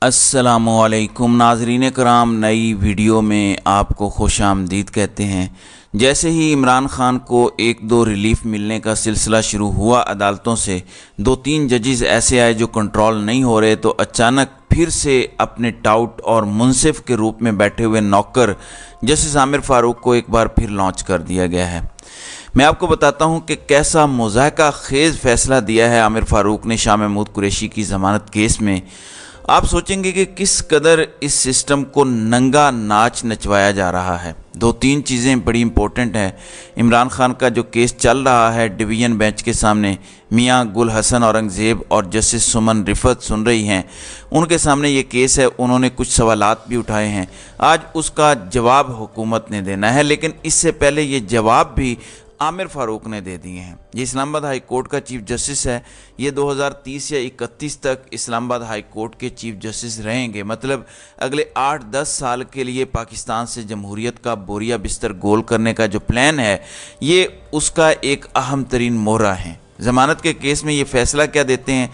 अस्सलामुअलैकुम नाज़रीन कराम, नई वीडियो में आपको खुश आमदीद कहते हैं। जैसे ही इमरान खान को एक दो रिलीफ मिलने का सिलसिला शुरू हुआ अदालतों से, दो तीन जजेस ऐसे आए जो कंट्रोल नहीं हो रहे, तो अचानक फिर से अपने टाउट और मुंसिफ के रूप में बैठे हुए नौकर जस्टिस आमिर फ़ारूक को एक बार फिर लॉन्च कर दिया गया है। मैं आपको बताता हूं कि कैसा मुज़ाहका खेज़ फ़ैसला दिया है आमिर फ़ारूक ने शाह महमूद कुरैशी की ज़मानत केस में। आप सोचेंगे कि किस कदर इस सिस्टम को नंगा नाच नचवाया जा रहा है। दो तीन चीज़ें बड़ी इंपॉर्टेंट हैं। इमरान खान का जो केस चल रहा है डिवीज़न बेंच के सामने, मियां गुल हसन औरंगज़ेब और जस्टिस सुमन रिफत सुन रही हैं, उनके सामने ये केस है। उन्होंने कुछ सवालात भी उठाए हैं, आज उसका जवाब हुकूमत ने देना है, लेकिन इससे पहले ये जवाब भी आमिर फ़ारूक ने दे दिए हैं। ये इस्लामाबाद हाई कोर्ट का चीफ जस्टिस है। ये 2030 या 31 तक इस्लामाबाद हाई कोर्ट के चीफ जस्टिस रहेंगे। मतलब अगले 8-10 साल के लिए पाकिस्तान से जमहूरियत का बोरिया बिस्तर गोल करने का जो प्लान है, ये उसका एक अहम तरीन मोहरा है। ज़मानत के केस में ये फ़ैसला क्या देते हैं,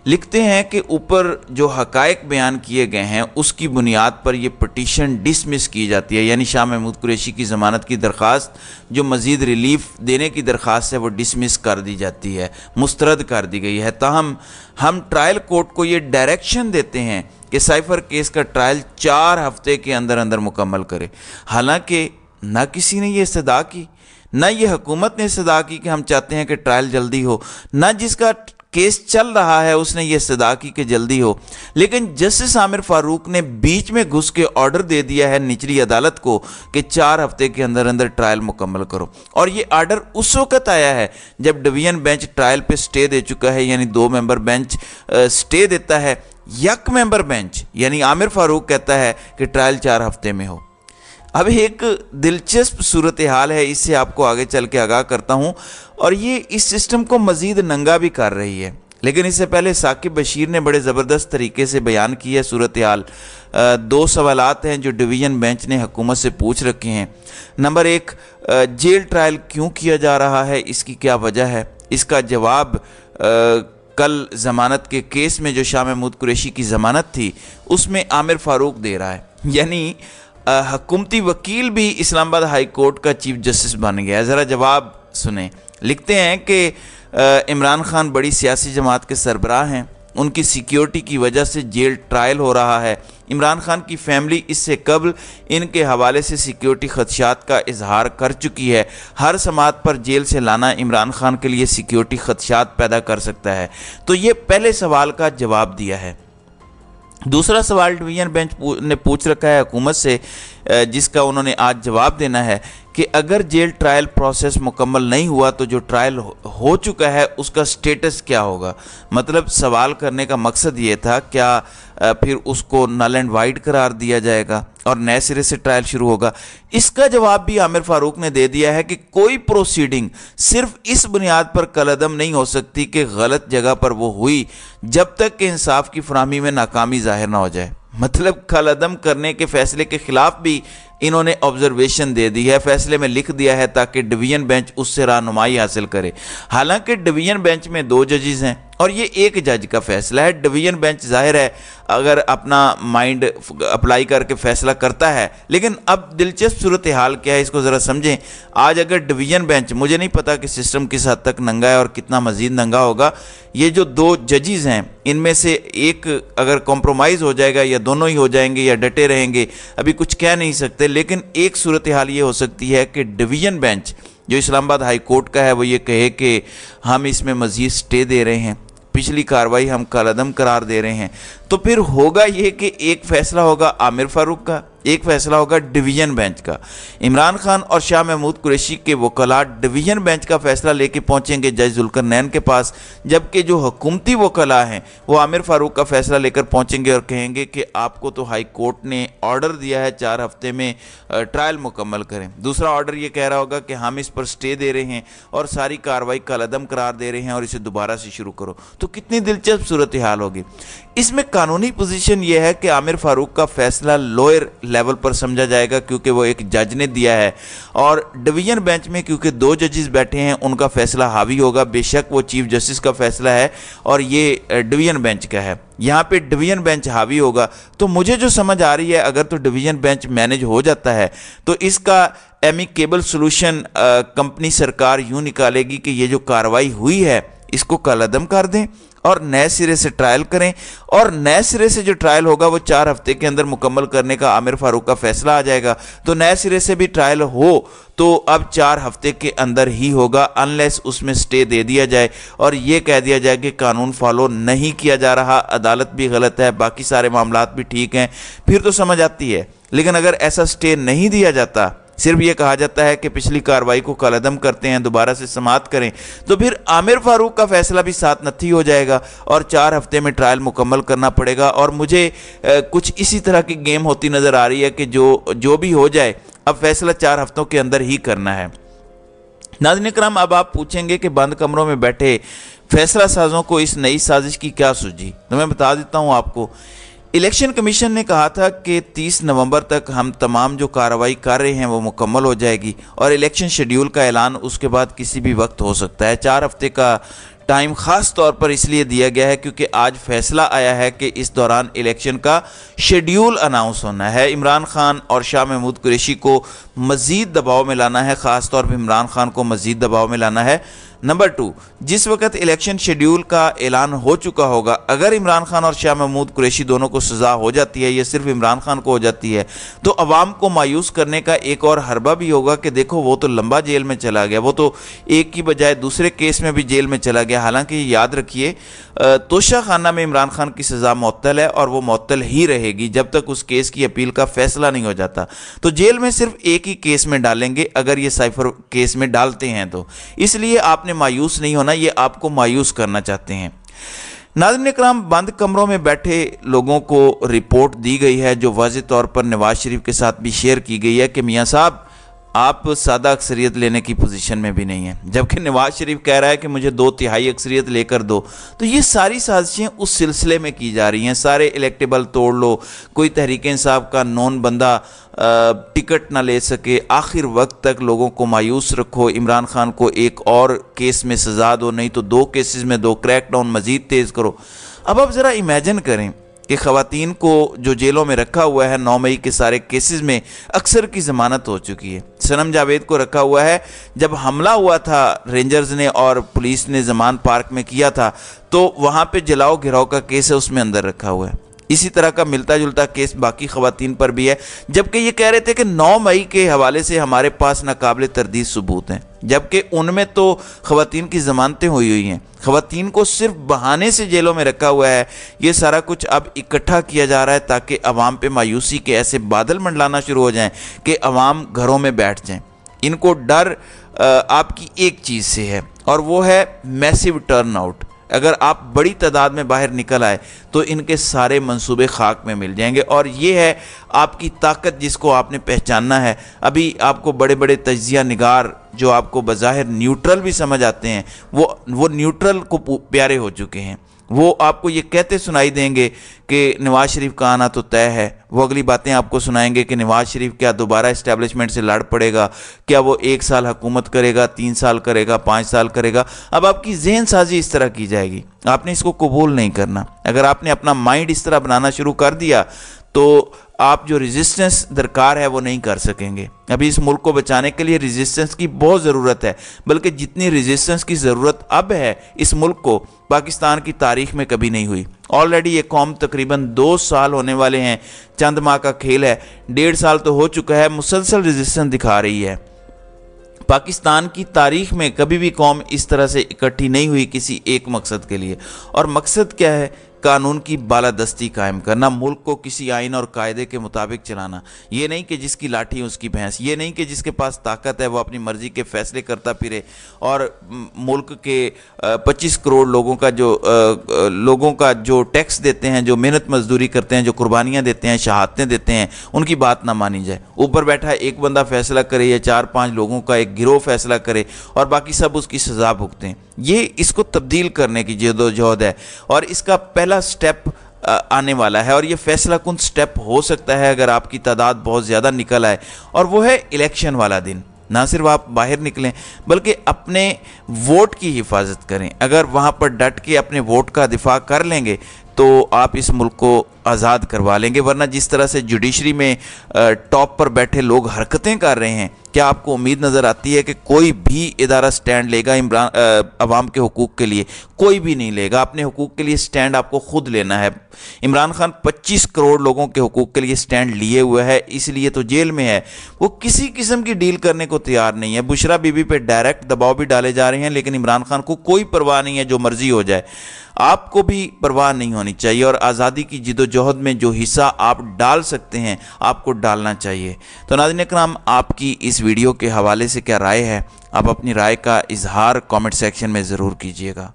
लिखते हैं कि ऊपर जो हकायक बयान किए गए हैं उसकी बुनियाद पर यह पटिशन डिसमिस की जाती है। यानी शाह महमूद कुरैशी की ज़मानत की दरख्वास्त, जो मज़ीद रिलीफ देने की दरख्वास्त है, वो डिसमिस कर दी जाती है, मुस्तरद कर दी गई है। ताहम हम ट्रायल कोर्ट को ये डायरेक्शन देते हैं कि साइफ़र केस का ट्रायल 4 हफ्ते के अंदर अंदर मुकम्मल करे। हालांकि ना किसी ने ये इस्तदा की, ना ये हुकूमत ने इस्तदा की कि हम चाहते हैं कि ट्रायल जल्दी हो, ना जिसका केस चल रहा है उसने ये इस्तदा की कि जल्दी हो। लेकिन जस्टिस आमिर फ़ारूक ने बीच में घुस के ऑर्डर दे दिया है निचली अदालत को कि 4 हफ्ते के अंदर अंदर ट्रायल मुकम्मल करो। और ये ऑर्डर उस वक्त आया है जब डिवीज़न बेंच ट्रायल पे स्टे दे चुका है। यानी 2 मेंबर बेंच स्टे देता है, 1 मेंबर बेंच यानी आमिर फ़ारूक कहता है कि ट्रायल 4 हफ्ते में हो। अब एक दिलचस्प सूरत हाल है, इससे आपको आगे चल के आगाह करता हूँ, और ये इस सिस्टम को मज़ीद नंगा भी कर रही है। लेकिन इससे पहले साकिब बशीर ने बड़े ज़बरदस्त तरीके से बयान की है सूरत हाल। 2 सवालात हैं जो डिवीज़न बेंच ने हुकूमत से पूछ रखे हैं। नंबर 1, जेल ट्रायल क्यों किया जा रहा है, इसकी क्या वजह है? इसका जवाब कल ज़मानत के केस में जो शाह महमूद कुरैशी की ज़मानत थी उसमें आमिर फ़ारूक दे रहा है। यानी हुकूमती वकील भी इस्लामाबाद हाई कोर्ट का चीफ जस्टिस बन गया। ज़रा जवाब सुने। लिखते हैं कि इमरान खान बड़ी सियासी जमात के सरबराह हैं, उनकी सिक्योरिटी की वजह से जेल ट्रायल हो रहा है। इमरान खान की फैमिली इससे कबल इनके हवाले से सिक्योरिटी खदशात का इजहार कर चुकी है। हर समात पर जेल से लाना इमरान खान के लिए सिक्योरिटी खदशात पैदा कर सकता है। तो ये पहले सवाल का जवाब दिया है। दूसरा सवाल डिवीज़न बेंच ने पूछ रखा है हुकूमत से, जिसका उन्होंने आज जवाब देना है कि अगर जेल ट्रायल प्रोसेस मुकम्मल नहीं हुआ तो जो ट्रायल हो चुका है उसका स्टेटस क्या होगा। मतलब सवाल करने का मकसद ये था, क्या फिर उसको नल एंड वाइड करार दिया जाएगा और नए सिरे से ट्रायल शुरू होगा। इसका जवाब भी आमिर फ़ारूक ने दे दिया है कि कोई प्रोसीडिंग सिर्फ इस बुनियाद पर कलअदम नहीं हो सकती कि गलत जगह पर वो हुई जब तक कि इंसाफ की फराहमी में नाकामी जाहिर ना हो जाए। मतलब कलअदम करने के फैसले के खिलाफ भी इन्होंने ऑब्जर्वेशन दे दी है, फैसले में लिख दिया है ताकि डिवीज़न बेंच उससे रहनुमाई हासिल करे। हालांकि डिवीज़न बेंच में 2 जजेस हैं और ये 1 जज का फैसला है। डिवीज़न बेंच जाहिर है अगर अपना माइंड अप्लाई करके फैसला करता है, लेकिन अब दिलचस्प सूरत हाल क्या है इसको ज़रा समझें। आज अगर डिवीज़न बेंच, मुझे नहीं पता कि सिस्टम किस हद तक नंगा है और कितना मज़ीद नंगा होगा, ये जो 2 जजेस हैं इनमें से एक अगर कॉम्प्रोमाइज़ हो जाएगा या दोनों ही हो जाएंगे या डटे रहेंगे, अभी कुछ कह नहीं सकते। लेकिन एक सूरत हाल ये हो सकती है कि डिवीज़न बेंच जो इस्लामाबाद हाई कोर्ट का है वो ये कहे कि हम इसमें मज़ीद स्टे दे रहे हैं, पिछली कार्रवाई हम कलअदम करार दे रहे हैं। तो फिर होगा ये कि एक फ़ैसला होगा आमिर फ़ारूक का, एक फ़ैसला होगा डिवीज़न बेंच का। इमरान खान और शाह महमूद कुरैशी के वकला डिवीज़न बेंच का फ़ैसला लेके पहुंचेंगे जज जुल्करनैन के पास, जबकि जो हुकूमती वकला हैं वो आमिर फ़ारूक का फ़ैसला लेकर पहुंचेंगे और कहेंगे कि आपको तो हाई कोर्ट ने ऑर्डर दिया है 4 हफ्ते में ट्रायल मुकम्मल करें। दूसरा ऑर्डर ये कह रहा होगा कि हम इस पर स्टे दे रहे हैं और सारी कार्रवाई कलअदम करार दे रहे हैं और इसे दोबारा से शुरू करो। तो कितनी दिलचस्प सूरत हाल होगी। इसमें कानूनी पोजीशन ये है कि आमिर फ़ारूक का फ़ैसला लोअर लेवल पर समझा जाएगा क्योंकि वो एक जज ने दिया है, और डिवीज़न बेंच में क्योंकि 2 जजेस बैठे हैं उनका फैसला हावी होगा। बेशक वो चीफ जस्टिस का फैसला है और ये डिवीज़न बेंच का है, यहाँ पे डिवीज़न बेंच हावी होगा। तो मुझे जो समझ आ रही है, अगर तो डिवीज़न बेंच मैनेज हो जाता है तो इसका एमिकेबल सोल्यूशन कंपनी सरकार यूँ निकालेगी कि ये जो कार्रवाई हुई है इसको कलअदम कर दें और नए सिरे से ट्रायल करें, और नए सिरे से जो ट्रायल होगा वो 4 हफ्ते के अंदर मुकम्मल करने का आमिर फारूक का फैसला आ जाएगा। तो नए सिरे से भी ट्रायल हो तो अब 4 हफ्ते के अंदर ही होगा, अनलेस उसमें स्टे दे दिया जाए और ये कह दिया जाए कि कानून फॉलो नहीं किया जा रहा, अदालत भी गलत है, बाकी सारे मामलात भी ठीक हैं, फिर तो समझ आती है। लेकिन अगर ऐसा स्टे नहीं दिया जाता, सिर्फ ये कहा जाता है कि पिछली कार्रवाई को कलअदम करते हैं, दोबारा से समाअत करें, तो फिर आमिर फारूक का फैसला भी साथ नत्थी हो जाएगा और 4 हफ्ते में ट्रायल मुकम्मल करना पड़ेगा। और मुझे कुछ इसी तरह की गेम होती नज़र आ रही है कि जो भी हो जाए अब फैसला 4 हफ्तों के अंदर ही करना है। नाज़रीन इकराम, अब आप पूछेंगे कि बंद कमरों में बैठे फैसला साजों को इस नई साजिश की क्या सूझी, तो मैं बता देता हूँ आपको। इलेक्शन कमीशन ने कहा था कि 30 नवंबर तक हम तमाम जो कार्रवाई कर रहे हैं वो मुकम्मल हो जाएगी और इलेक्शन शेड्यूल का ऐलान उसके बाद किसी भी वक्त हो सकता है। 4 हफ्ते का टाइम ख़ास तौर पर इसलिए दिया गया है क्योंकि आज फैसला आया है कि इस दौरान इलेक्शन का शेड्यूल अनाउंस होना है। इमरान खान और शाह महमूद कुरैशी को मज़ीद दबाव में लाना है, ख़ास तौर पर इमरान खान को मज़ीद दबाव में लाना है। नंबर 2, जिस वक्त इलेक्शन शेड्यूल का ऐलान हो चुका होगा, अगर इमरान खान और शाह महमूद कुरैशी दोनों को सज़ा हो जाती है, ये सिर्फ इमरान खान को हो जाती है, तो अवाम को मायूस करने का एक और हरबा भी होगा कि देखो वो तो लंबा जेल में चला गया, वो तो एक की बजाय दूसरे केस में भी जेल में चला गया। हालांकि याद रखिए, तोशा खाना में इमरान खान की सज़ा मुअत्तल है और वो मुअत्तल ही रहेगी जब तक उस केस की अपील का फैसला नहीं हो जाता। तो जेल में सिर्फ एक ही केस में डालेंगे अगर ये साइफर केस में डालते हैं, तो इसलिए आपने मायूस नहीं होना, ये आपको मायूस करना चाहते हैं। नाज़रीन इकराम, बंद कमरों में बैठे लोगों को रिपोर्ट दी गई है जो वाज़ेह तौर पर नवाज शरीफ के साथ भी शेयर की गई है कि मियाँ साहब आप सादा अक्सरियत लेने की पोजीशन में भी नहीं है, जबकि नवाज शरीफ कह रहा है कि मुझे 2/3 अक्सरियत लेकर दो। तो ये सारी साजिशें उस सिलसिले में की जा रही हैं। सारे इलेक्टेबल तोड़ लो, कोई तहरीक इंसाफ का नॉन बंदा टिकट ना ले सके, आखिर वक्त तक लोगों को मायूस रखो, इमरान खान को एक और केस में सज़ा दो, नहीं तो 2 केसेस में 2 क्रैकडाउन मज़ीद तेज़ करो। अब आप ज़रा इमेजिन करें कि ख़वातीन को जो जेलों में रखा हुआ है 9 मई के सारे केसेस में अक्सर की ज़मानत हो चुकी है। सनम जावेद को रखा हुआ है, जब हमला हुआ था रेंजर्स ने और पुलिस ने ज़मान पार्क में किया था तो वहाँ पे जलाओ गिराओ का केस है, उसमें अंदर रखा हुआ है। इसी तरह का मिलता जुलता केस बाकी ख़वातीन पर भी है, जबकि ये कह रहे थे कि 9 मई के हवाले से हमारे पास नाकाबिले तरदीद सबूत हैं, जबकि उनमें तो ख़वातीन की ज़मानतें हुई हैं। ख़वातीन को सिर्फ बहाने से जेलों में रखा हुआ है। ये सारा कुछ अब इकट्ठा किया जा रहा है ताकि अवाम पे मायूसी के ऐसे बादल मंडलाना शुरू हो जाएं कि अवाम घरों में बैठ जाएं। इनको डर आपकी एक चीज़ से है और वो है मैसिव टर्नआउट। अगर आप बड़ी तादाद में बाहर निकल आए तो इनके सारे मंसूबे खाक में मिल जाएंगे और ये है आपकी ताकत जिसको आपने पहचानना है। अभी आपको बड़े बड़े तज्जिया निगार जो आपको बज़ाहिर न्यूट्रल भी समझ आते हैं वो न्यूट्रल को प्यारे हो चुके हैं। वो आपको ये कहते सुनाई देंगे कि नवाज शरीफ का आना तो तय है। वो अगली बातें आपको सुनाएंगे कि नवाज शरीफ क्या दोबारा इस्टेब्लिशमेंट से लड़ पड़ेगा, क्या वो 1 साल हुकूमत करेगा, 3 साल करेगा, 5 साल करेगा। अब आपकी जहन साजी इस तरह की जाएगी, आपने इसको कबूल नहीं करना। अगर आपने अपना माइंड इस तरह बनाना शुरू कर दिया तो आप जो रेजिस्टेंस दरकार है वो नहीं कर सकेंगे। अभी इस मुल्क को बचाने के लिए रेजिस्टेंस की बहुत ज़रूरत है, बल्कि जितनी रेजिस्टेंस की ज़रूरत अब है इस मुल्क को पाकिस्तान की तारीख में कभी नहीं हुई। ऑलरेडी ये कौम तकरीबन 2 साल होने वाले हैं, चंद माह का खेल है, 1.5 साल तो हो चुका है, मुसलसल रेजिस्टेंस दिखा रही है। पाकिस्तान की तारीख में कभी भी कौम इस तरह से इकट्ठी नहीं हुई किसी एक मकसद के लिए, और मकसद क्या है? कानून की बालादस्ती कायम करना, मुल्क को किसी आइन और कायदे के मुताबिक चलाना। ये नहीं कि जिसकी लाठी उसकी भैंस, ये नहीं कि जिसके पास ताकत है वो अपनी मर्जी के फैसले करता फिरे और मुल्क के 25 करोड़ लोगों का जो टैक्स देते हैं, जो मेहनत मजदूरी करते हैं, जो कुर्बानियाँ देते हैं, शहादतें देते हैं, उनकी बात ना मानी जाए। ऊपर बैठा एक बंदा फैसला करे या 4-5 लोगों का एक गिरोह फैसला करे और बाकी सब उसकी सज़ा भुगतें। ये इसको तब्दील करने की जदोजहद है और इसका पहला स्टेप आने वाला है और ये फैसला कुन स्टेप हो सकता है अगर आपकी तादाद बहुत ज़्यादा निकल आए, और वो है इलेक्शन वाला दिन। ना सिर्फ आप बाहर निकलें बल्कि अपने वोट की हिफाजत करें। अगर वहाँ पर डट के अपने वोट का दिफा कर लेंगे तो आप इस मुल्क को आज़ाद करवा लेंगे। वरना जिस तरह से जुडिशरी में टॉप पर बैठे लोग हरकतें कर रहे हैं, क्या आपको उम्मीद नज़र आती है कि कोई भी इदारा स्टैंड लेगा अवाम के हुकूक़ के लिए? कोई भी नहीं लेगा। अपने हुकूक़ के लिए स्टैंड आपको खुद लेना है। इमरान खान 25 करोड़ लोगों के हुकूक़ के लिए स्टैंड लिए हुए है, इसलिए तो जेल में है। वो किसी किस्म की डील करने को तैयार नहीं है। बुशरा बीबी पे डायरेक्ट दबाव भी डाले जा रहे हैं, लेकिन इमरान खान को कोई परवाह नहीं है, जो मर्जी हो जाए। आपको भी परवाह नहीं होनी चाहिए और आज़ादी की जिदोजहद में जो हिस्सा आप डाल सकते हैं आपको डालना चाहिए। तो नाज़रीन इकराम, आपकी इस वीडियो के हवाले से क्या राय है? आप अपनी राय का इजहार कमेंट सेक्शन में ज़रूर कीजिएगा।